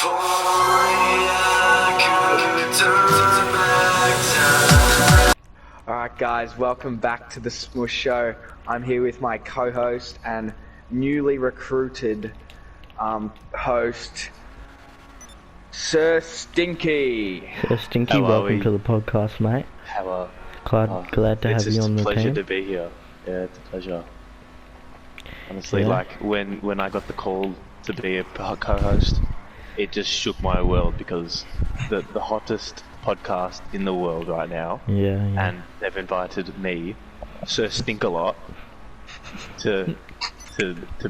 Alright guys, welcome back to the SMOOSH Show. I'm here with my co-host and newly recruited host, Sir Stinky. Sir Stinky, Hello, welcome to the podcast, mate. Hello. Glad to have you on the team. It's a pleasure to be here. Yeah, it's a pleasure. Honestly, Yeah. like when I got the call to be a co-host, it just shook my world because the hottest podcast in the world right now, Yeah. and they've invited me, Sir Stinkalot, to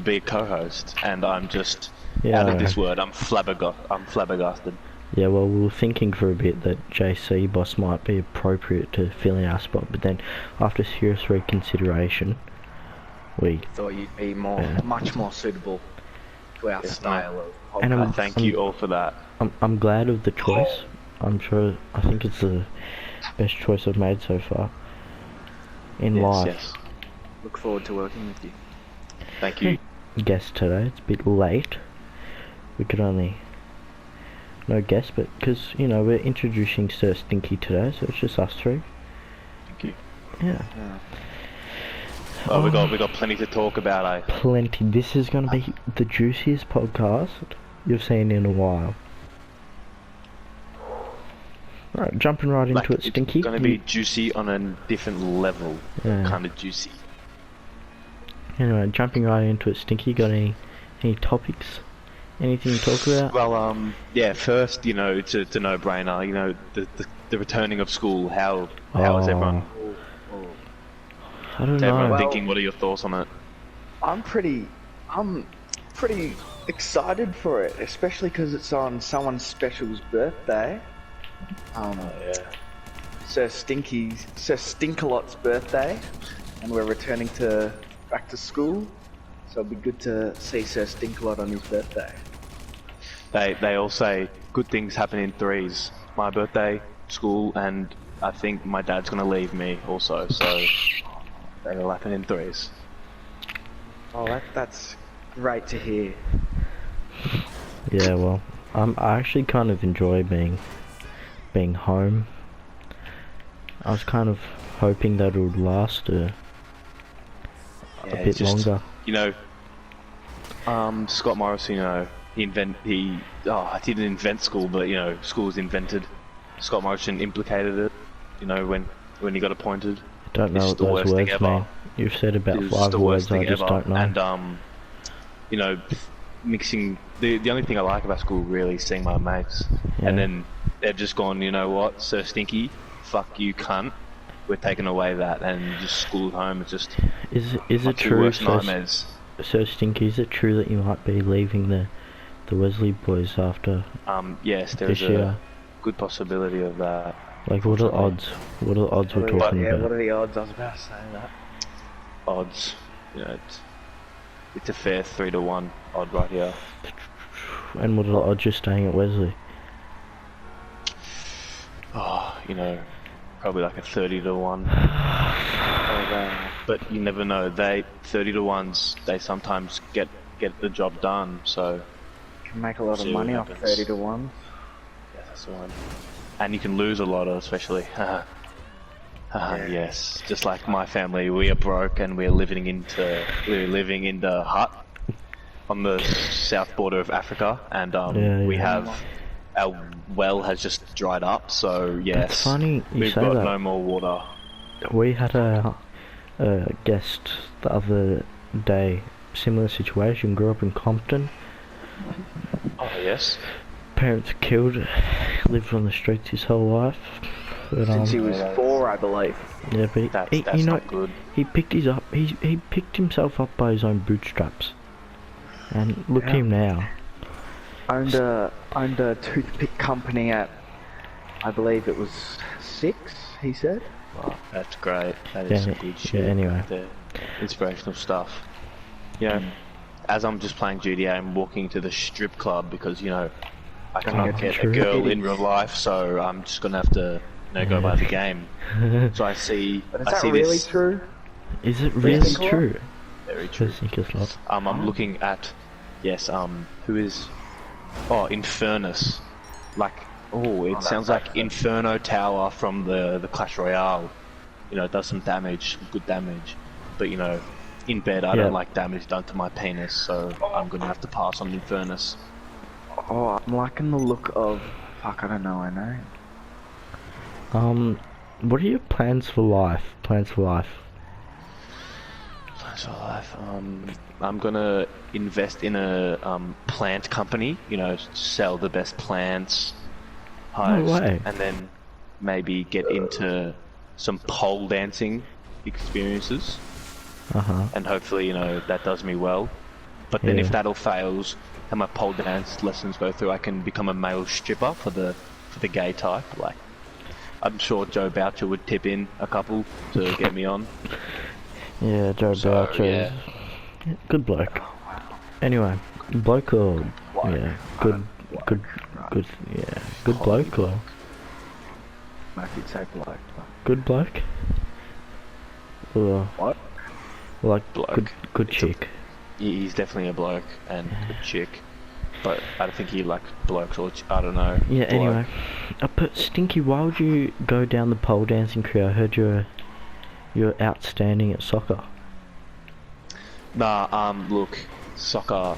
be a co-host, and I'm just out of this word. I'm flabbergasted. Yeah, well, we were thinking for a bit that JC Boss might be appropriate to fill in our spot, but then after serious reconsideration, we Thought you'd be much more suitable to our style of podcast. And I thank you all for that. I'm glad of the choice. I think it's the best choice I've made so far in life. Yes. Look forward to working with you. Thank you. Guest today, it's a bit late. We could only no guest, but because we're introducing Sir Stinky today, so it's just us three. Thank you. Yeah. Oh, we got plenty to talk about, eh? Plenty. This is going to be the juiciest podcast you've seen in a while. Right, jumping right into it, Stinky. It's going to be juicy on a different level. Yeah. Kind of juicy. Anyway, jumping right into it, Stinky. Got any topics? Anything to talk about? Well, yeah. First, it's a no-brainer. The returning of school. How is everyone? I don't know. Everyone thinking? What are your thoughts on it? I'm pretty excited for it, especially because it's on someone special's birthday. Sir Stinkalot's birthday, and we're returning back to school, so it'll be good to see Sir Stinkalot on his birthday. They all say good things happen in threes. My birthday, school, and I think my dad's gonna leave me also. So they all happen in threes. Oh, that's great to hear. Yeah, well, I actually kind of enjoy being home. I was kind of hoping that it would last a bit longer. Scott Morrison, he didn't invent school, but school was invented. Scott Morrison implicated it, when he got appointed. I don't know what those words mean. You've said about 5 words, I just don't know. And mixing the only thing I like about school really is seeing my mates, and then they've just gone, you know what, Sir Stinky, fuck you, cunt. We're taking away that, and just school at home. It's just is it true, worst nightmares. So Stinky, is it true that you might be leaving the Wesley boys after? Yes, there is a good possibility of that. Like, what are the odds? What are the odds we're talking about? What are the odds? I was about to say that. Odds, it's a fair 3-to-1 odd right here. And what are the odds you're staying at Wesley? Oh, probably like a 30-to-1. But you never know. 30-to-1s, they sometimes get the job done. So You can make a lot of money off 30-to-1. Yeah, that's the one. And you can lose a lot, especially. Yes, just like my family, we are broke and we're living in the hut on the south border of Africa, and we have our well has just dried up. So yes, That's funny you we've say got that. no more water. We had a guest the other day, similar situation. Grew up in Compton. Oh yes. Parents killed, lived on the streets his whole life. But, Since he was 4, I believe. Yeah, but That's not good. He picked himself up by his own bootstraps. And look at him now. Owned a toothpick company at, I believe it was 6, he said. Wow, that's great. That is some good shit. Anyway. Right there. Inspirational stuff. As I'm just playing GTA, I'm walking to the strip club because, I can't get a girl in real life, so I'm just gonna have to, go by the game. So I see. But is that really true? Is it really true? Very true. I think it's not. I'm looking at, who is Oh, Infernus. Like, oh, it sounds like Inferno Tower from the Clash Royale. You know, it does some damage, good damage. But you know, in bed I don't like damage done to my penis, so I'm gonna have to pass on Infernus. Oh, I'm liking the look of... Fuck, I don't know her name. What are your plans for life? Plans for life? Plans for life. I'm gonna invest in a plant company. You know, sell the best plants, No way. and then maybe get into some pole dancing experiences. And hopefully, you know, that does me well. But then if that all fails, and my pole dance lessons go through, I can become a male stripper for the gay type. Like, I'm sure Joe Boucher would tip in a couple to get me on. Yeah, Joe Boucher. Yeah. Good bloke. Anyway, bloke or yeah, good, yeah, good bloke or I could say bloke. good bloke. Or What? like Bloke. good chick. He's definitely a bloke and a chick, but I don't think he likes blokes or I don't know. Yeah. bloke. Anyway, but Stinky, why would you go down the pole dancing career? I heard you're outstanding at soccer. Nah, look, soccer.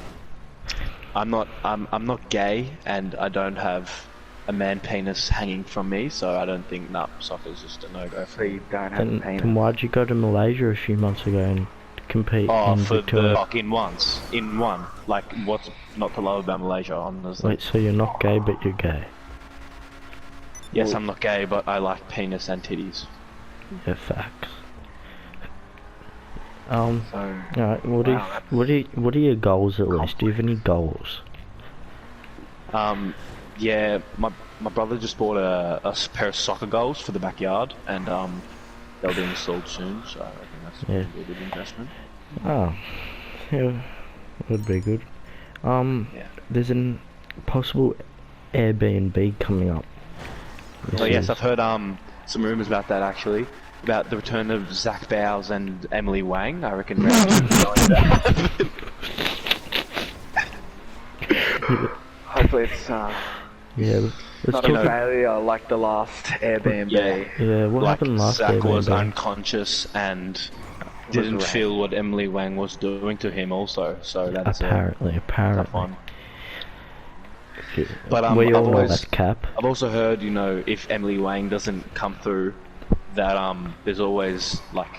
I'm not gay, and I don't have a man penis hanging from me, so I don't think soccer's just a no-go for So me. you don't have a Then penis. why'd you go to Malaysia a few months ago and compete Oh, in for Victoria? the in one. Like, what's not to love about Malaysia? Honestly. Wait, so you're not gay, but you're gay? Yes, I'm not gay, but I like penis and titties. Yeah, facts. So, Alright, what are your goals at least? Do you have any goals? Yeah, my brother just bought a pair of soccer goals for the backyard, and they'll be installed soon. So I think that's a good investment. Oh, yeah, would be good. There's an possible Airbnb coming up. Oh yes, I've heard some rumors about that actually. About the return of Zach Bowes and Emily Wang. I reckon. hopefully it's Yeah, let's not talk. a failure like the last Airbnb. Yeah, what like happened last Zach was Airbnb? unconscious and didn't feel what Emily Wang was doing to him also. So that's Apparently. a tough one. But we I've all know always, that's cap. I've also heard, you know, if Emily Wang doesn't come through, that there's always like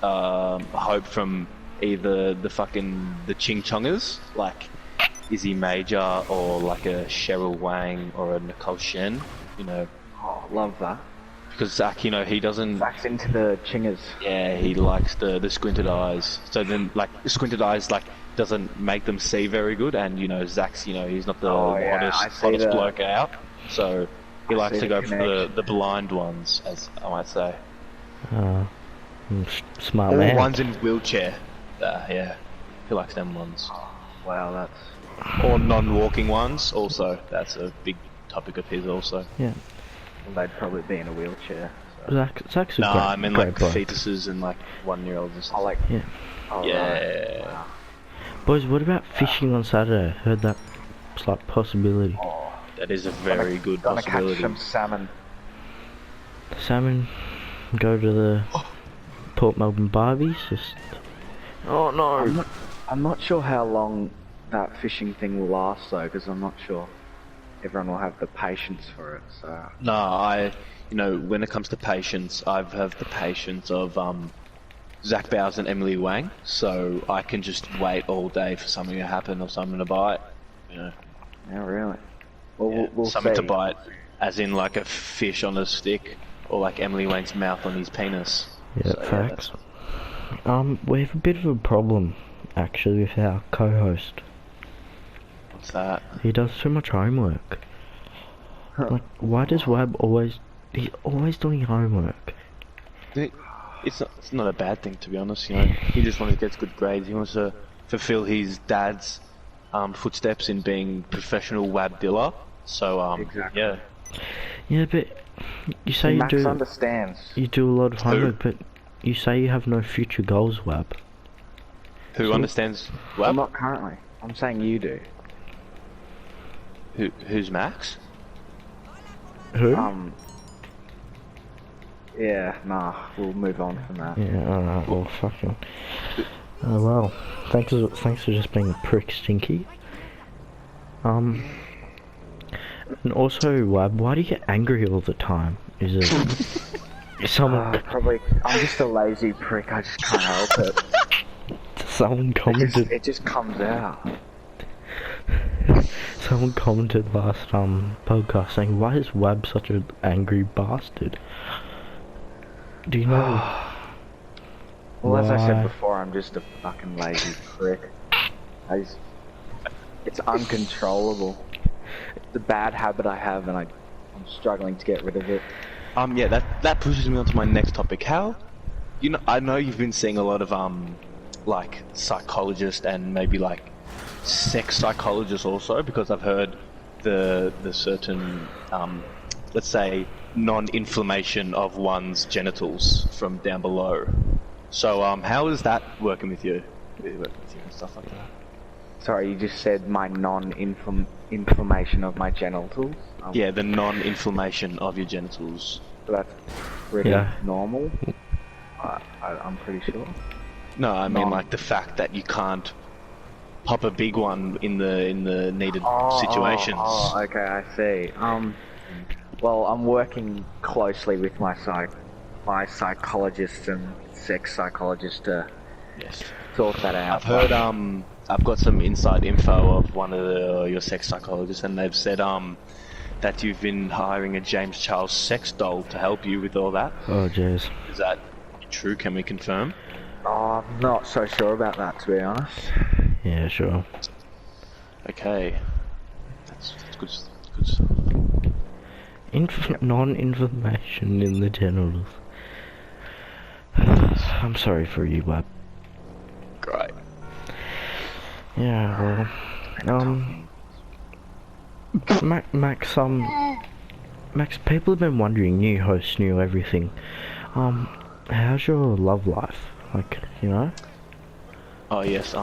hope from either the Ching Chongers, like Izzy Major, or like a Cheryl Wang or a Nicole Shen, you know. Oh, love that. Because Zach, you know, he doesn't. Zach's into the chingers. Yeah, he likes the squinted eyes. So then, like, the squinted eyes, like, doesn't make them see very good. And, you know, Zach's, you know, he's not the hottest bloke out. So he likes to go for the blind ones, as I might say. Smart Or man. ones in wheelchair. Yeah, he likes them ones. Wow, that's... Or non-walking ones, also. That's a big topic of his, also. Yeah. Well, they'd probably be in a wheelchair. So. Zach's a Nah, great, I mean, great like, bloke. fetuses and, like, 1-year-olds and stuff. I like... Yeah. Oh, Yeah. Right. Boys, what about fishing on Saturday? Heard that it's like possibility. Oh, That is a very good gonna possibility. catch some salmon. Salmon, go to the Port Melbourne Barbies, just... Oh no! I'm not sure how long that fishing thing will last though, because I'm not sure everyone will have the patience for it, so... No, you know, when it comes to patience, I have the patience of, Zach Bowes and Emily Wang, so I can just wait all day for something to happen or something to bite, you know. Yeah, really? Well, Yeah, we'll something see. to bite, as in like a fish on a stick, or like Emily Wang's mouth on his penis. Yeah, So, facts. We have a bit of a problem, actually, with our co-host. What's that? He does so much homework. Like, why does Wab always... He's always doing homework. It's not a bad thing, to be honest, you know. He just wants to get good grades. He wants to fulfill his dad's footsteps in being professional wab dealer. So, Exactly. yeah. Yeah, but you say you Max do... understands. You do a lot of homework, but you say you have no future goals, Wab. Who understands Well, wab? not currently. I'm saying you do. Who's Max? Who? Yeah, nah, we'll move on from that. Yeah, alright, well, fucking... Oh well, thanks for just being a prick, Stinky. And also, why do you get angry all the time? Is it... is someone... Probably, I'm just a lazy prick, I just can't help it. Someone commented... It just comes out. Someone commented last, podcast saying, why is Wab such an angry bastard? Do you know... Well, as I said why? before, I'm just a fucking lazy prick. It's uncontrollable. It's a bad habit I have, and I'm struggling to get rid of it. Yeah, that pushes me on to my next topic. How, I know you've been seeing a lot of like psychologists and maybe like sex psychologists also, because I've heard the certain let's say non-inflammation of one's genitals from down below. So how is that working with you? And stuff like that. Sorry, you just said my non-inflammation of my genitals? Yeah, the non-inflammation of your genitals. So that's pretty Yeah. normal. I'm pretty sure. No, I mean like the fact that you can't pop a big one in the needed situations. Oh, okay, I see. Well, I'm working closely with my psychologist and sex psychologist to Yes. sort that out. I've heard I've got some inside info of one of your sex psychologists, and they've said that you've been hiring a James Charles sex doll to help you with all that. Oh, jeez. Is that true? Can we confirm? Oh, I'm not so sure about that, to be honest. Yeah, sure. Okay. That's good. Good stuff. Non-inflammation in the genitals. I'm sorry for you, Wab. Great. Yeah, well, Max, people have been wondering, new host, new everything. How's your love life? Like, Oh yes.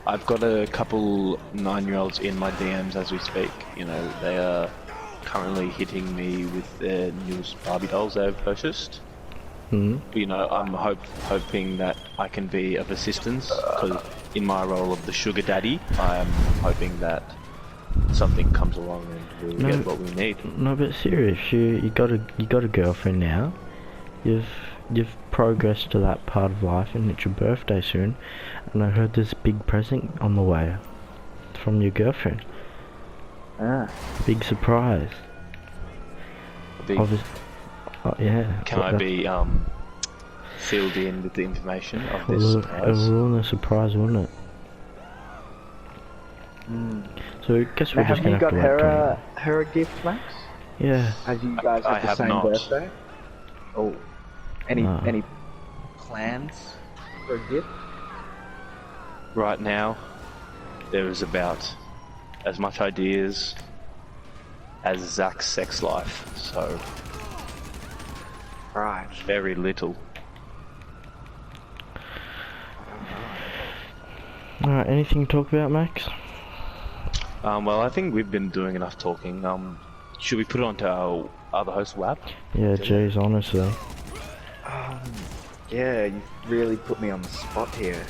I've got a couple 9-year-olds in my DMs as we speak. They are currently hitting me with their newest Barbie dolls they've purchased. I'm hoping that I can be of assistance, because in my role of the sugar daddy, I am hoping that something comes along and we'll get what we need. No, but serious, you got a girlfriend now. You've progressed to that part of life, and it's your birthday soon. And I heard there's a big present on the way from your girlfriend. Big surprise. Oh yeah. Can I be filled in with the information of this It surprise? was all a surprise, wasn't it? So I guess we're Now, just have you gonna have got to wait. her a gift, Max? Yeah. As you guys I have the have same not. birthday? Oh, any No. plans for a gift? Right now, there is about as much ideas as Zach's sex life, so Right. very little. Alright, anything to talk about, Max? Well, I think we've been doing enough talking. Should we put it on to our other host, Wab? Yeah, jeez, honestly. Yeah, you really put me on the spot here.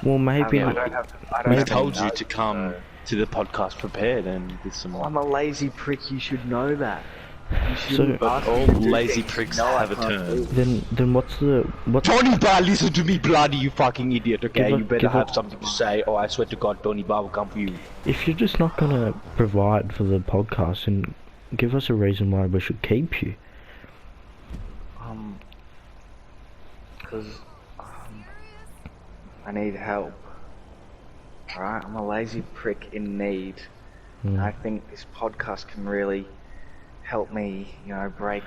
Well, maybe... I don't have We any told you notes, to come so- to the podcast prepared and with some... I'm a lazy prick, you should know that. You So- shouldn't ask all me to do lazy things pricks you know I have a can't turn. do. Then what's Tony Bar, listen to me, bloody, you fucking idiot, okay? Give You up- better give have up. something to say, or I swear to God, Tony Bar will come for you. if you're just not gonna provide for the podcast, then give us a reason why we should keep you. Because I need help. Alright, I'm a lazy prick in need. And I think this podcast can really help me, break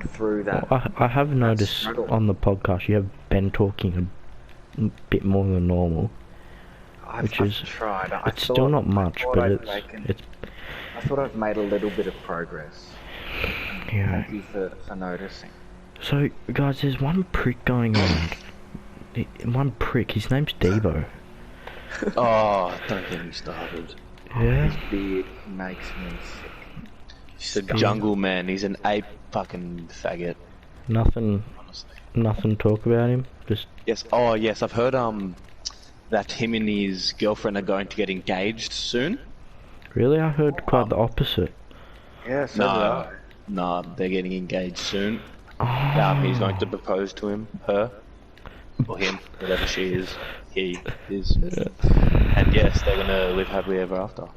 through that. Well, I have noticed struggle. on the podcast you have been talking a bit more than normal. I've tried. It's still not much, but it's I thought I've made a little bit of progress. yeah. Thank you for noticing. So guys, there's one prick going on. One prick. His name's Devo. Oh, don't get me started. Yeah. His beard makes me sick. He's a jungle man. He's an ape fucking faggot. Nothing. Honestly. Nothing to talk about him. Just. Yes. Oh yes, I've heard that him and his girlfriend are going to get engaged soon. Really, I heard quite the opposite. Yeah, so did I. No, they're getting engaged soon. Oh. He's going to propose to her, or him, whatever she is, he is. And yes, they're gonna live happily ever after.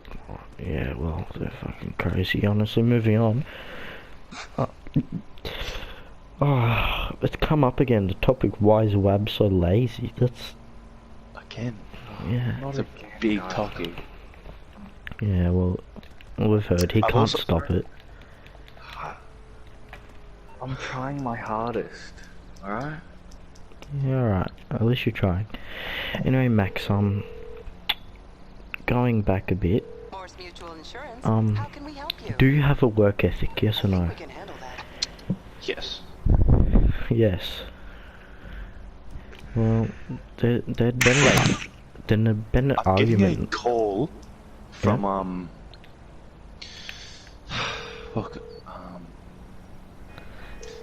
Yeah, well, they're fucking crazy. Honestly, moving on. It's come up again. The topic: why is Wab so lazy? That's. Again. Yeah. It's a big topic. Yeah, well, we've heard he can't stop it. I'm trying my hardest. Alright? Yeah, alright. At least you're trying. Anyway, Max, going back a bit. Morse Mutual Insurance. How can we help you? Do you have a work ethic? Yes or no? We can handle that. Yes. Yes. Well, there'd been an Getting a argument. call from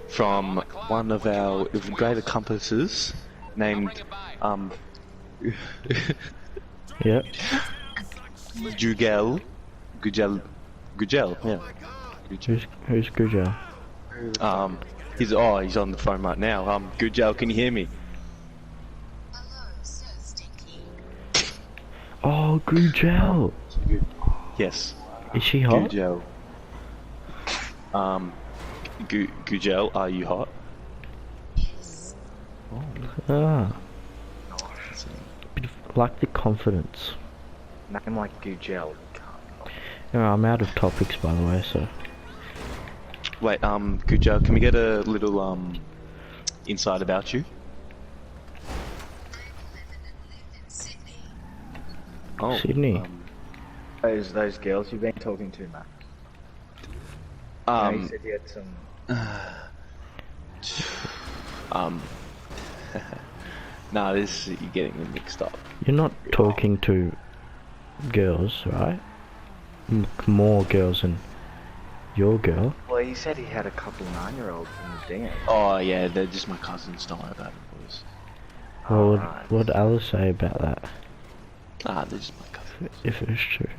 from one of our great accomplices named Yep. Gugel, yeah. Who's Gujal? He's on the phone right now. Gugel, can you hear me? Oh, Gujal. Yes. Is she hot? Gugel. Gugel, are you hot? Ah. Bit of, like the confidence. Nothing like Gugel. I'm out of topics, by the way, so. Wait, Gugel, can we get a little insight about you? Oh, Sydney. Those girls you've been talking to, Max. You said you had some. Nah, you're getting them mixed up. You're not talking to girls, right? More girls than your girl. Well, he said he had a couple 9-year-olds in his DM. Oh yeah, they're just my cousins. Don't worry about it, boys. Well, what'd Alice say about that? They're just my cousins. If it's true.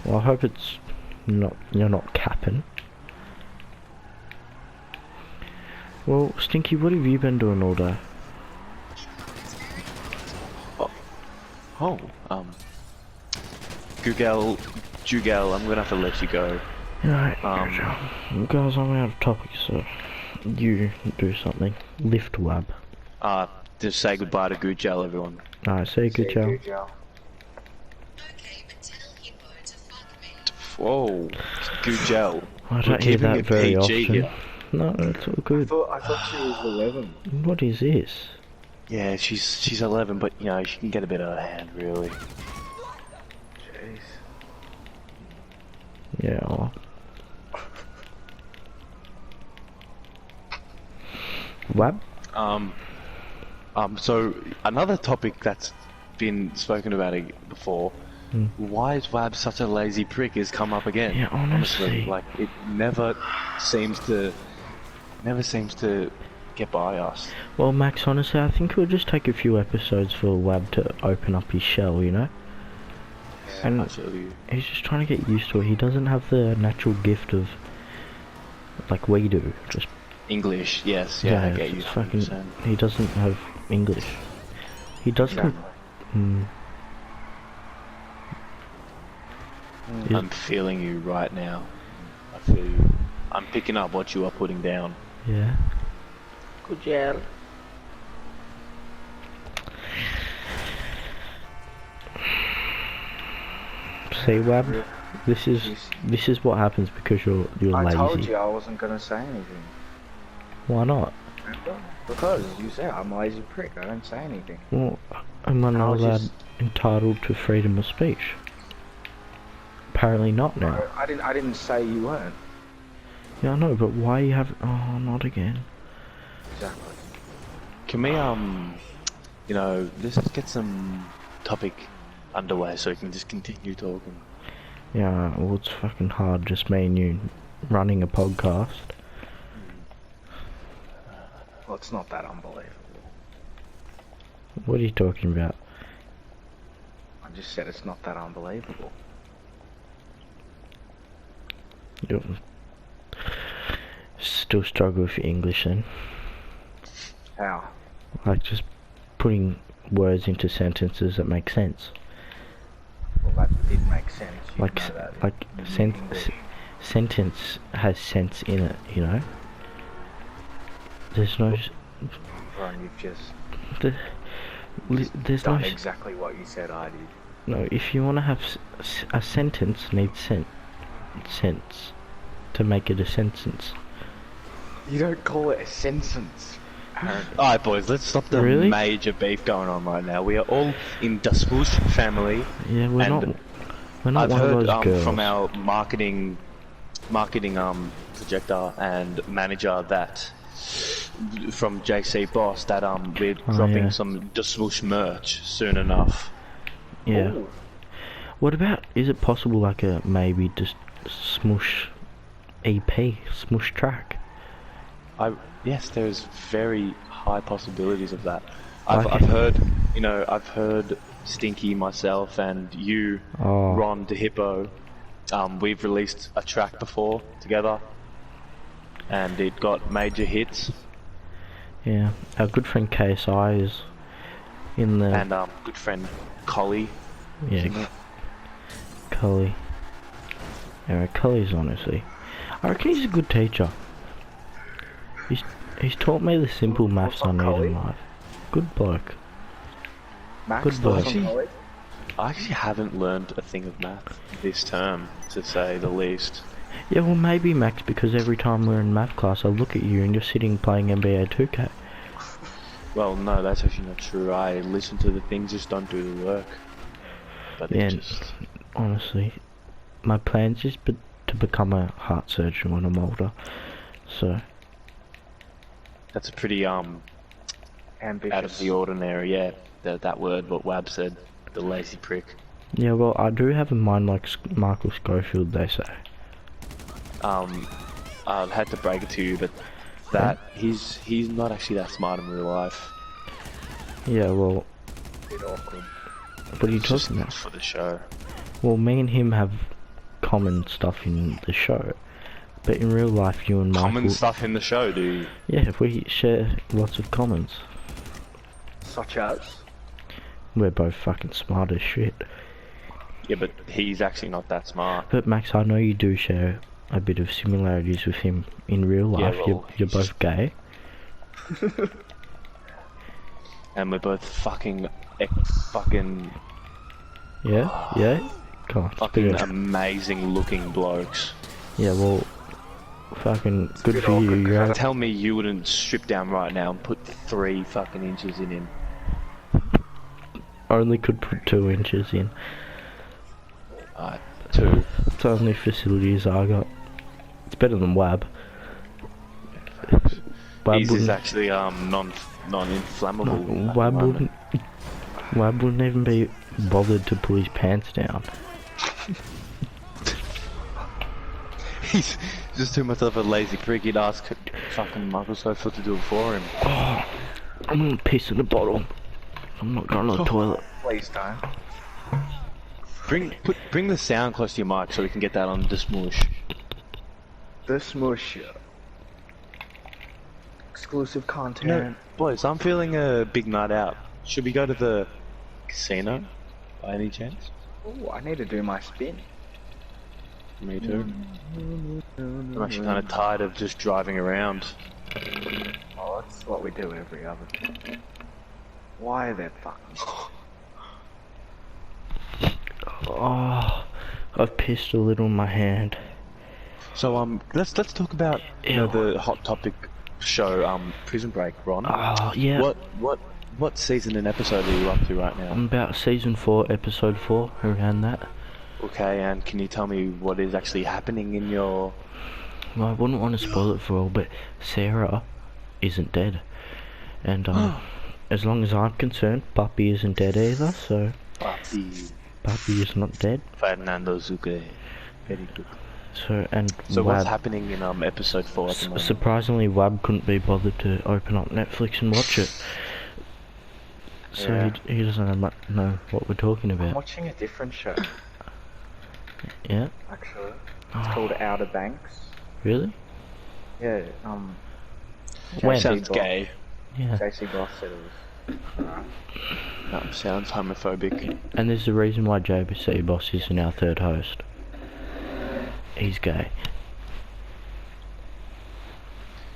Well, I hope it's not. You're not capping. Well, Stinky, what have you been doing all day? Jugel, I'm gonna have to let you go. Alright, guys, I'm out of topics, so you do something. Lift Wab. Just say goodbye to Gugel, everyone. Alright, say good job. Okay, but tell Hippo to fuck me. Whoa, Gugel. I We're don't hear keeping that it very PG often. here. No, it's all good. I thought she was 11. What is this? Yeah, she's 11, but you know she can get a bit out of hand, really. Jeez. Yeah, well. Wab? So another topic that's been spoken about before. Why is Wab such a lazy prick has come up again. Yeah, honestly. Like it never seems to get by us. Well, Max, honestly, I think it'll just take a few episodes for Wab to open up his shell, you know? And he's just trying to get used to it. He doesn't have the natural gift of, like we do, just... English, yes, yeah, I get you. Fucking, he doesn't have English. He does I'm feeling you right now. I feel you. I'm picking up what you are putting down. Yeah. Good job. See, Wab, this is what happens because you're lazy. I told you I wasn't gonna say anything. Why not? Because you say I'm a lazy prick. I don't say anything. Well, am I not entitled to freedom of speech? Apparently not now. No, I didn't say you weren't. Yeah, I know, but why you have? Oh, not again. Exactly. Can we let's get some topic underway so we can just continue talking. Yeah, well, it's fucking hard just me and you running a podcast. Well, it's not that unbelievable. What are you talking about? I just said it's not that unbelievable. You still struggle with your English then? How? Like just putting words into sentences that make sense. Well, that did make sense. You Like, know that. like sentence has sense in it, you know? There's no... Ron, you've just There's no... done exactly what you said I did. No, if you want to have a sentence needs sense to make it a sentence. You don't call it a sentence, Aaron. Alright boys, let's stop the Really? major beef going on right now. We are all in the SMOOSH family. Yeah, we're not I've one heard of those girls. from our marketing projector and manager that from JC Boss that we're dropping yeah. some the SMOOSH merch soon enough. Yeah. Ooh. What about, is it possible like a maybe just SMOOSH EP, SMOOSH track? Yes, there's very high possibilities of that. Okay. I've heard Stinky, myself, and you, Oh. Ron the Hippo. We've released a track before together, and it got major hits. Yeah, our good friend KSI is in the... And good friend Collie. yeah, Cully. Yeah, Cully's honestly... I reckon he's a good teacher. He's taught me the simple maths I need in life. Good bloke. Max, Good boy. thoughts on college? I actually haven't learned a thing of math this term, to say the least. Yeah, well maybe Max, because every time we're in math class I look at you and you're sitting playing NBA 2K. Well, no, that's actually not true. I listen to the things, just don't do the work. But Yeah, it just... honestly, my plan's just to become a heart surgeon when I'm older. So, That's a pretty Ambitious. out of the ordinary, yeah. That word, what Wab said, the lazy prick. yeah, well I do have a mind like Michael Schofield, they say. I've had to break it to you, but that he's not actually that smart in real life. Yeah, well, Bit awkward. what are you It's just talking not about? for the show. Well, me and him have common stuff in the show, but in real life you and Michael... Common stuff in the show, do you? Yeah, we share lots of commons. Such as? We're both fucking smart as shit. Yeah, but he's actually not that smart. But Max, I know you do share a bit of similarities with him in real Yeah, life. well, you're both gay. And we're both fucking Yeah? Yeah? Come on, spit fucking it out. amazing looking blokes. Yeah, well, fucking good bit for you. awkward, You're Tell me you wouldn't strip down right now and put 3 fucking inches in him. only could put 2 inches in. 2. It's the only facilities I got. It's better than Wab. Wab His is wouldn't, actually non-inflammable. Wab wouldn't even be bothered to pull his pants down. He's just too much of a lazy prick. He'd ask fucking Michael Schofield to do it for him. Oh, I'm gonna piss in a bottle. I'm not going to the toilet. Please don't. Bring the sound close to your mic so we can get that on the SMOOSH. The SMOOSH Show. Exclusive content. No, boys, I'm feeling a big night out. Should we go to the casino by any chance? Ooh, I need to do my spin. Me too. I'm actually kind of tired of just driving around. Oh, that's what we do every other day. Why are they fucking... Oh, I've pissed a little in my hand. So let's talk about the hot topic show, Prison Break, Ron. Oh, yeah. What season and episode are you up to right now? I'm about season 4, episode 4, around that. Okay, and can you tell me what is actually happening in your... Well, I wouldn't want to spoil it for all, but Sarah isn't dead. And as long as I'm concerned, Puppy isn't dead either, so... Puppy. Barbie is not dead. Fernando Zucre. Very good. So what's Wab, happening in episode 4 at the moment? surprisingly, Wab couldn't be bothered to open up Netflix and watch it. So Yeah. he doesn't know what we're talking I'm about. watching a different show, Yeah? actually. It's called Outer Banks. Really? Yeah, When? Sounds gay. Yeah. JC Boss said it was. No, sounds homophobic. And there's a reason why JBC Boss isn't our third host. He's gay.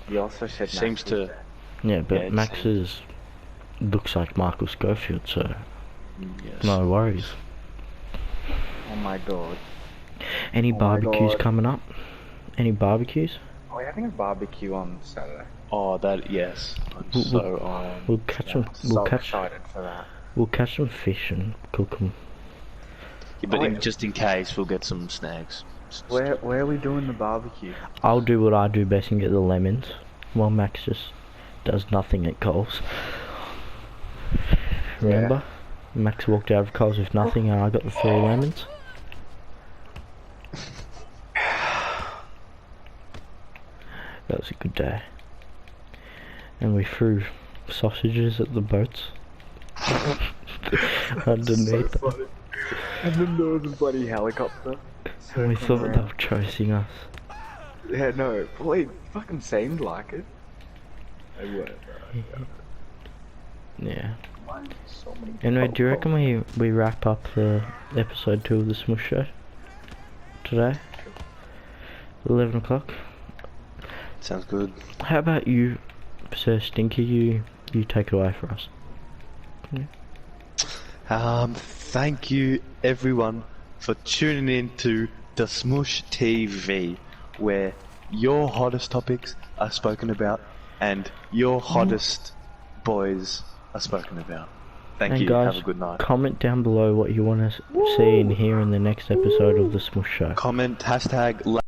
He also said Seems Max to- was there. Yeah, but Yeah, it Max seems- looks like Michael Schofield, so Yes. no worries. Oh my god. Any Oh my barbecues God. coming up? Any barbecues? Oh, we're having a barbecue on Saturday. Oh, that, yes. I'm We'll- so on. We'll catch some. So excited for that. We'll catch some fish and cook them. Yeah, but Oh, yeah. just in case, we'll get some snags. Where are we doing the barbecue? I'll do what I do best and get the lemons, while Max just does nothing at Coles. Remember? Max walked out of Coles with nothing and I got the 3 lemons. That was a good day. And we threw sausages at the boats. Underneath. And then there was a bloody helicopter. And we thought they were chasing us. Yeah, no, well, it fucking seemed like it. They were, Yeah. bro. So many Anyway, do you reckon we wrap up episode 2 of the SMOOSH Show today? 11 o'clock. Sounds good. How about you, Sir Stinky? You take it away for us. Thank you everyone for tuning in to the SMOOSH TV, where your hottest topics are spoken about and your hottest boys are spoken about. Thank And you. guys, Have a good night. comment down below what you want to see and hear in the next episode of the SMOOSH Show. Comment hashtag